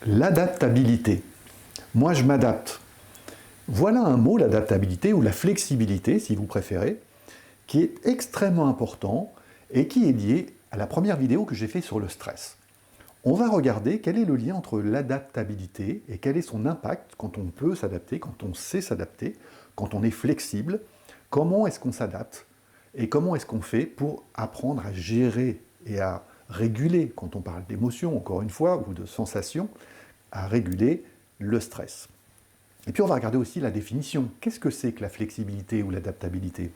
L'adaptabilité. Moi, je m'adapte. Voilà un mot, l'adaptabilité, ou la flexibilité, si vous préférez, qui est extrêmement important et qui est lié à la première vidéo que j'ai faite sur le stress. On va regarder quel est le lien entre l'adaptabilité et quel est son impact quand on peut s'adapter, quand on sait s'adapter, quand on est flexible, comment est-ce qu'on s'adapte et comment est-ce qu'on fait pour apprendre à gérer et à réguler, quand on parle d'émotions, encore une fois, ou de sensations, à réguler le stress. Et puis on va regarder aussi la définition. Qu'est-ce que c'est que la flexibilité ou l'adaptabilité?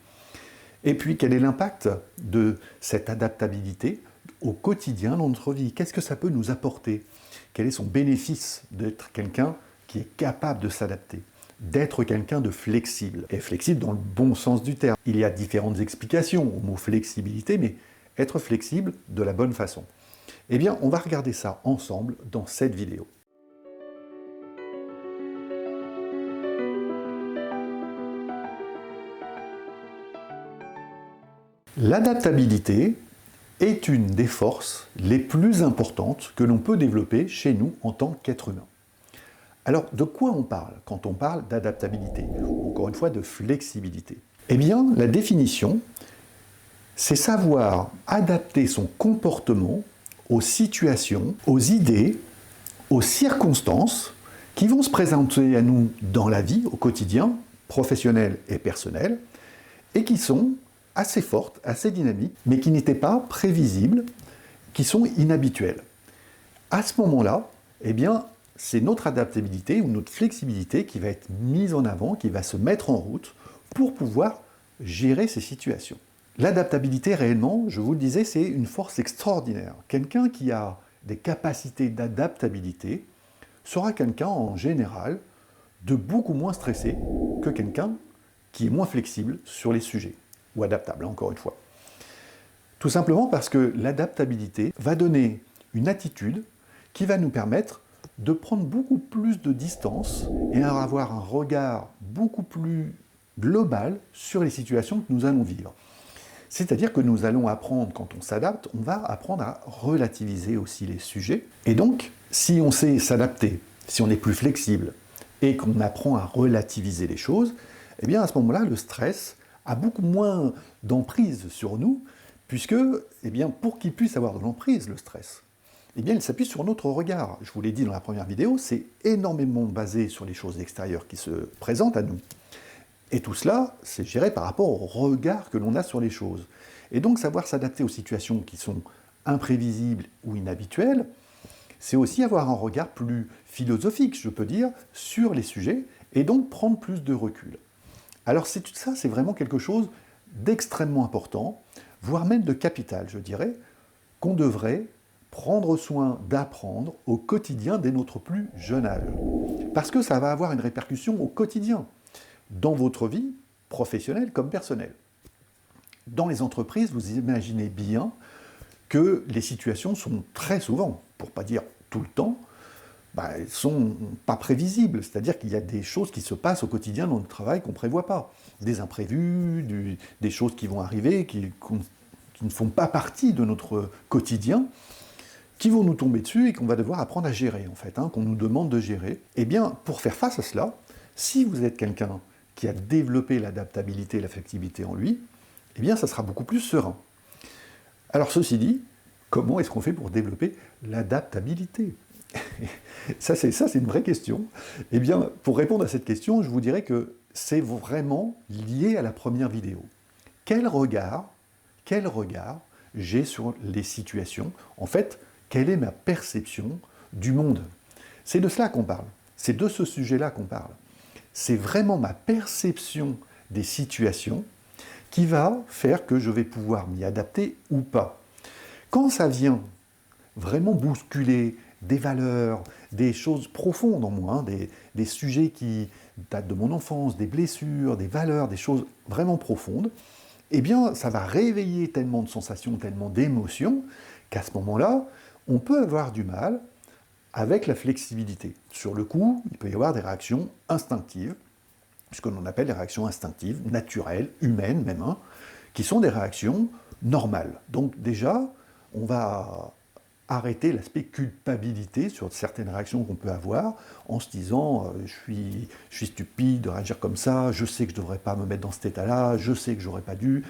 Et puis quel est l'impact de cette adaptabilité au quotidien dans notre vie? Qu'est-ce que ça peut nous apporter? Quel est son bénéfice d'être quelqu'un qui est capable de s'adapter? D'être quelqu'un de flexible, et flexible dans le bon sens du terme. Il y a différentes explications au mot flexibilité, mais être flexible de la bonne façon. Eh bien, on va regarder ça ensemble dans cette vidéo. L'adaptabilité est une des forces les plus importantes que l'on peut développer chez nous en tant qu'être humain. Alors, de quoi on parle quand on parle d'adaptabilité, ou encore une fois de flexibilité? Eh bien, la définition, c'est savoir adapter son comportement aux situations, aux idées, aux circonstances qui vont se présenter à nous dans la vie, au quotidien, professionnel et personnel, et qui sont assez fortes, assez dynamiques, mais qui n'étaient pas prévisibles, qui sont inhabituelles. À ce moment-là, eh bien, c'est notre adaptabilité ou notre flexibilité qui va être mise en avant, qui va se mettre en route pour pouvoir gérer ces situations. L'adaptabilité, réellement, je vous le disais, c'est une force extraordinaire. Quelqu'un qui a des capacités d'adaptabilité sera quelqu'un, en général, de beaucoup moins stressé que quelqu'un qui est moins flexible sur les sujets, ou adaptable, encore une fois. Tout simplement parce que l'adaptabilité va donner une attitude qui va nous permettre de prendre beaucoup plus de distance et avoir un regard beaucoup plus global sur les situations que nous allons vivre. C'est-à-dire que nous allons apprendre, quand on s'adapte, on va apprendre à relativiser aussi les sujets. Et donc, si on sait s'adapter, si on est plus flexible et qu'on apprend à relativiser les choses, eh bien à ce moment-là, le stress a beaucoup moins d'emprise sur nous, puisque, eh bien, pour qu'il puisse avoir de l'emprise, le stress, eh bien, il s'appuie sur notre regard. Je vous l'ai dit dans la première vidéo, c'est énormément basé sur les choses extérieures qui se présentent à nous. Et tout cela, c'est géré par rapport au regard que l'on a sur les choses. Et donc, savoir s'adapter aux situations qui sont imprévisibles ou inhabituelles, c'est aussi avoir un regard plus philosophique, je peux dire, sur les sujets, et donc prendre plus de recul. Alors ça, c'est vraiment quelque chose d'extrêmement important, voire même de capital, je dirais, qu'on devrait prendre soin d'apprendre au quotidien dès notre plus jeune âge. Parce que ça va avoir une répercussion au quotidien, dans votre vie professionnelle comme personnelle. Dans les entreprises, vous imaginez bien que les situations sont très souvent, pour ne pas dire tout le temps, elles ne sont pas prévisibles. C'est-à-dire qu'il y a des choses qui se passent au quotidien dans le travail qu'on ne prévoit pas. Des imprévus, des choses qui vont arriver, qui ne font pas partie de notre quotidien, qui vont nous tomber dessus et qu'on va devoir apprendre à gérer, en fait, qu'on nous demande de gérer. Eh bien, pour faire face à cela, si vous êtes quelqu'un qui a développé l'adaptabilité et la flexibilité en lui, eh bien, ça sera beaucoup plus serein. Alors, ceci dit, comment est-ce qu'on fait pour développer l'adaptabilité? Ça, c'est une vraie question. Eh bien, pour répondre à cette question, je vous dirais que c'est vraiment lié à la première vidéo. Quel regard j'ai sur les situations? En fait, quelle est ma perception du monde? C'est de cela qu'on parle. C'est de ce sujet-là qu'on parle. C'est vraiment ma perception des situations qui va faire que je vais pouvoir m'y adapter ou pas. Quand ça vient vraiment bousculer des valeurs, des choses profondes en moi, des sujets qui datent de mon enfance, des blessures, des valeurs, des choses vraiment profondes, eh bien, ça va réveiller tellement de sensations, tellement d'émotions, qu'à ce moment-là, on peut avoir du mal avec la flexibilité. Sur le coup, il peut y avoir des réactions instinctives, ce que l'on appelle les réactions instinctives, naturelles, humaines même, qui sont des réactions normales. Donc déjà, on va arrêter l'aspect culpabilité sur certaines réactions qu'on peut avoir en se disant je suis stupide de réagir comme ça, je sais que je ne devrais pas me mettre dans cet état-là, je sais que j'aurais pas dû,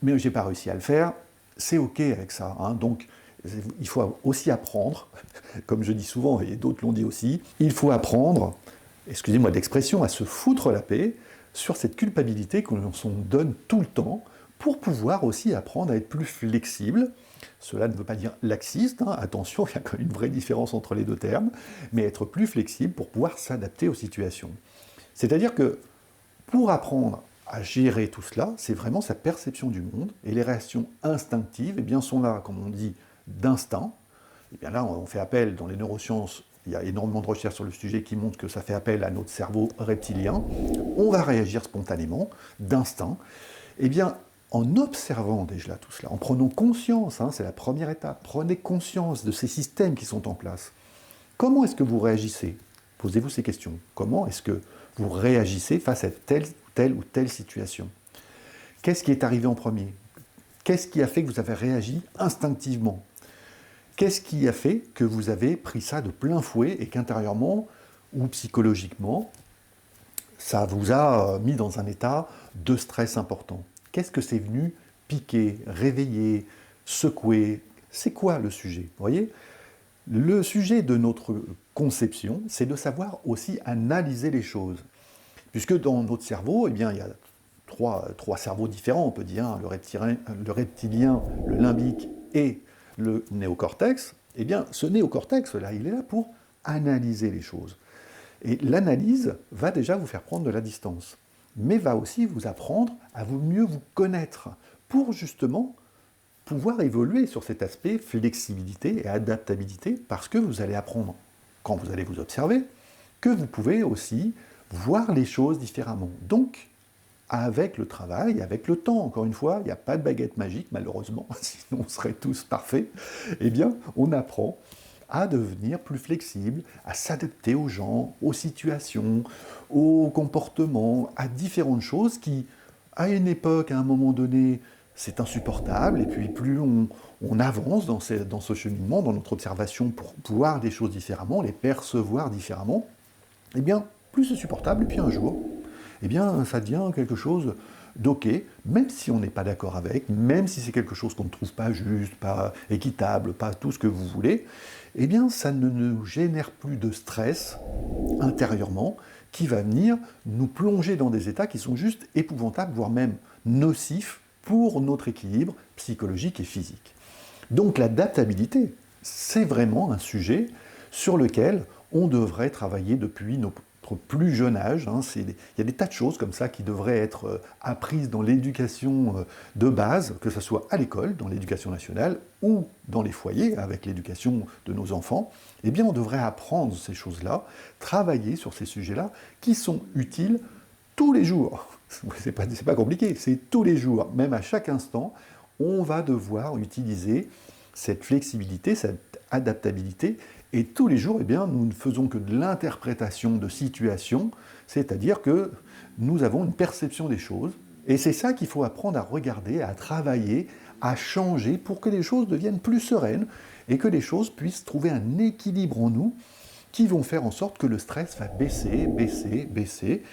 mais je n'ai pas réussi à le faire. C'est OK avec ça. Hein. Donc, il faut aussi apprendre, comme je dis souvent, et d'autres l'ont dit aussi, il faut apprendre, excusez-moi d'expression, à se foutre la paix sur cette culpabilité que l'on se donne tout le temps pour pouvoir aussi apprendre à être plus flexible. Cela ne veut pas dire laxiste, hein, attention, il y a quand même une vraie différence entre les deux termes, mais être plus flexible pour pouvoir s'adapter aux situations. C'est-à-dire que pour apprendre à gérer tout cela, c'est vraiment sa perception du monde, et les réactions instinctives eh bien, sont là, comme on dit, d'instinct. Et bien là, on fait appel, dans les neurosciences, il y a énormément de recherches sur le sujet qui montrent que ça fait appel à notre cerveau reptilien. On va réagir spontanément, d'instinct. Eh bien, en observant déjà tout cela, en prenant conscience, hein, c'est la première étape, prenez conscience de ces systèmes qui sont en place. Comment est-ce que vous réagissez? Posez-vous ces questions. Comment est-ce que vous réagissez face à telle ou telle situation? Qu'est-ce qui est arrivé en premier? Qu'est-ce qui a fait que vous avez réagi instinctivement? Qu'est-ce qui a fait que vous avez pris ça de plein fouet et qu'intérieurement ou psychologiquement, ça vous a mis dans un état de stress important? Qu'est-ce que c'est venu piquer, réveiller, secouer? C'est quoi le sujet? Vous voyez? Le sujet de notre conception, c'est de savoir aussi analyser les choses. Puisque dans notre cerveau, eh bien, il y a trois cerveaux différents, on peut dire, hein, le reptilien, le limbique et le néocortex. Eh bien, ce néocortex-là, il est là pour analyser les choses. Et l'analyse va déjà vous faire prendre de la distance, mais va aussi vous apprendre à mieux vous connaître, pour justement pouvoir évoluer sur cet aspect flexibilité et adaptabilité, parce que vous allez apprendre, quand vous allez vous observer, que vous pouvez aussi voir les choses différemment. Donc, avec le travail, avec le temps, encore une fois, il n'y a pas de baguette magique, malheureusement, sinon on serait tous parfaits, eh bien, on apprend à devenir plus flexible, à s'adapter aux gens, aux situations, aux comportements, à différentes choses qui, à une époque, à un moment donné, c'est insupportable, et puis plus on avance dans ce cheminement, dans notre observation pour voir des choses différemment, les percevoir différemment, eh bien, plus c'est supportable, et puis un jour, eh bien, ça devient quelque chose d'ok, même si on n'est pas d'accord avec, même si c'est quelque chose qu'on ne trouve pas juste, pas équitable, pas tout ce que vous voulez, eh bien, ça ne nous génère plus de stress intérieurement qui va venir nous plonger dans des états qui sont juste épouvantables, voire même nocifs pour notre équilibre psychologique et physique. Donc l'adaptabilité, c'est vraiment un sujet sur lequel on devrait travailler depuis notre plus jeune âge. Hein. Il y a des tas de choses comme ça qui devraient être apprises dans l'éducation de base, que ce soit à l'école, dans l'éducation nationale, ou dans les foyers, avec l'éducation de nos enfants. Eh bien, on devrait apprendre ces choses-là, travailler sur ces sujets-là, qui sont utiles tous les jours. C'est pas compliqué, c'est tous les jours, même à chaque instant, on va devoir utiliser cette flexibilité, cette adaptabilité, et tous les jours, eh bien, nous ne faisons que de l'interprétation de situations, c'est-à-dire que nous avons une perception des choses, et c'est ça qu'il faut apprendre à regarder, à travailler, à changer pour que les choses deviennent plus sereines, et que les choses puissent trouver un équilibre en nous, qui vont faire en sorte que le stress va baisser, baisser, baisser.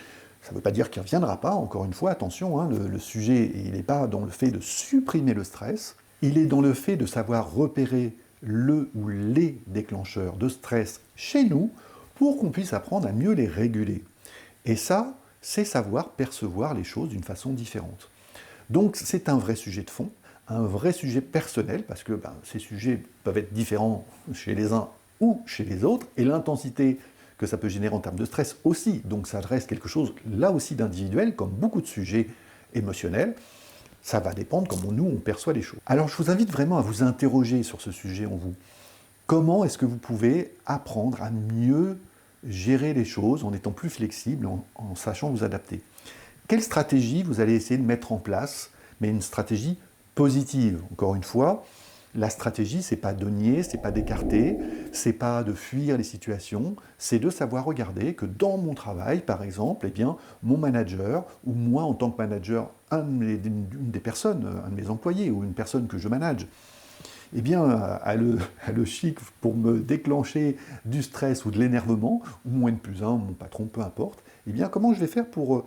Ça ne veut pas dire qu'il ne reviendra pas, encore une fois, attention, hein, le sujet, il n'est pas dans le fait de supprimer le stress, il est dans le fait de savoir repérer le ou les déclencheurs de stress chez nous pour qu'on puisse apprendre à mieux les réguler. Et ça, c'est savoir percevoir les choses d'une façon différente. Donc c'est un vrai sujet de fond, un vrai sujet personnel, parce que ces sujets peuvent être différents chez les uns ou chez les autres, et l'intensité que ça peut générer en termes de stress aussi. Donc ça reste quelque chose là aussi d'individuel, comme beaucoup de sujets émotionnels. Ça va dépendre comment nous, on perçoit les choses. Alors je vous invite vraiment à vous interroger sur ce sujet en vous. Comment est-ce que vous pouvez apprendre à mieux gérer les choses en étant plus flexible, en sachant vous adapter? Quelle stratégie vous allez essayer de mettre en place, mais une stratégie positive, encore une fois. La stratégie, c'est pas de nier, c'est pas d'écarter, c'est pas de fuir les situations, c'est de savoir regarder que dans mon travail, par exemple, eh bien, mon manager, ou moi en tant que manager, une des personnes, un de mes employés, ou une personne que je manage, eh bien, a le chic pour me déclencher du stress ou de l'énervement, ou mon N+1, mon patron, peu importe, eh bien, comment je vais faire pour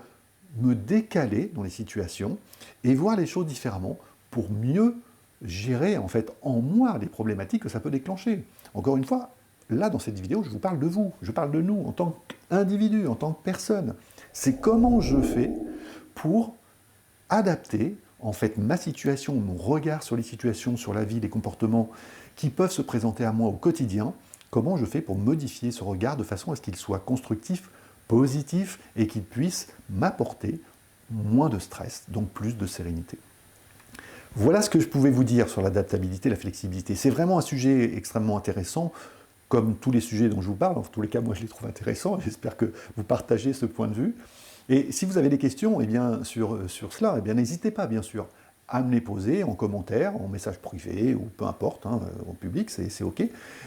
me décaler dans les situations et voir les choses différemment pour mieux gérer en fait en moi les problématiques que ça peut déclencher. Encore une fois, là dans cette vidéo, je vous parle de vous, je parle de nous en tant qu'individu, en tant que personne. C'est comment je fais pour adapter en fait ma situation, mon regard sur les situations, sur la vie, les comportements qui peuvent se présenter à moi au quotidien, comment je fais pour modifier ce regard de façon à ce qu'il soit constructif, positif et qu'il puisse m'apporter moins de stress, donc plus de sérénité. Voilà ce que je pouvais vous dire sur l'adaptabilité, la flexibilité. C'est vraiment un sujet extrêmement intéressant, comme tous les sujets dont je vous parle. En tous les cas, moi je les trouve intéressants et j'espère que vous partagez ce point de vue. Et si vous avez des questions sur cela, n'hésitez pas, bien sûr, à me les poser en commentaire, en message privé, ou peu importe, en public, c'est OK.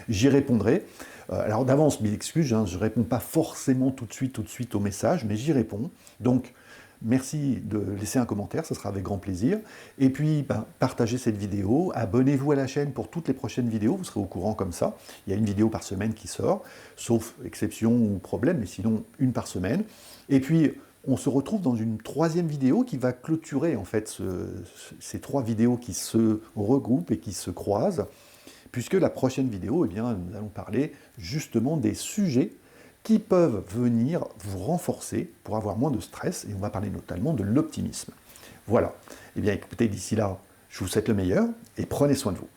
J'y répondrai. Alors d'avance, mille excuses, je ne réponds pas forcément tout de suite aux messages, mais j'y réponds. Donc, merci de laisser un commentaire, ce sera avec grand plaisir. Et puis, partagez cette vidéo, abonnez-vous à la chaîne pour toutes les prochaines vidéos, vous serez au courant comme ça. Il y a une vidéo par semaine qui sort, sauf exception ou problème, mais sinon une par semaine. Et puis, on se retrouve dans une troisième vidéo qui va clôturer en fait ces trois vidéos qui se regroupent et qui se croisent, puisque la prochaine vidéo, nous allons parler justement des sujets qui peuvent venir vous renforcer pour avoir moins de stress, et on va parler notamment de l'optimisme. Voilà. Écoutez, d'ici là, je vous souhaite le meilleur, et prenez soin de vous.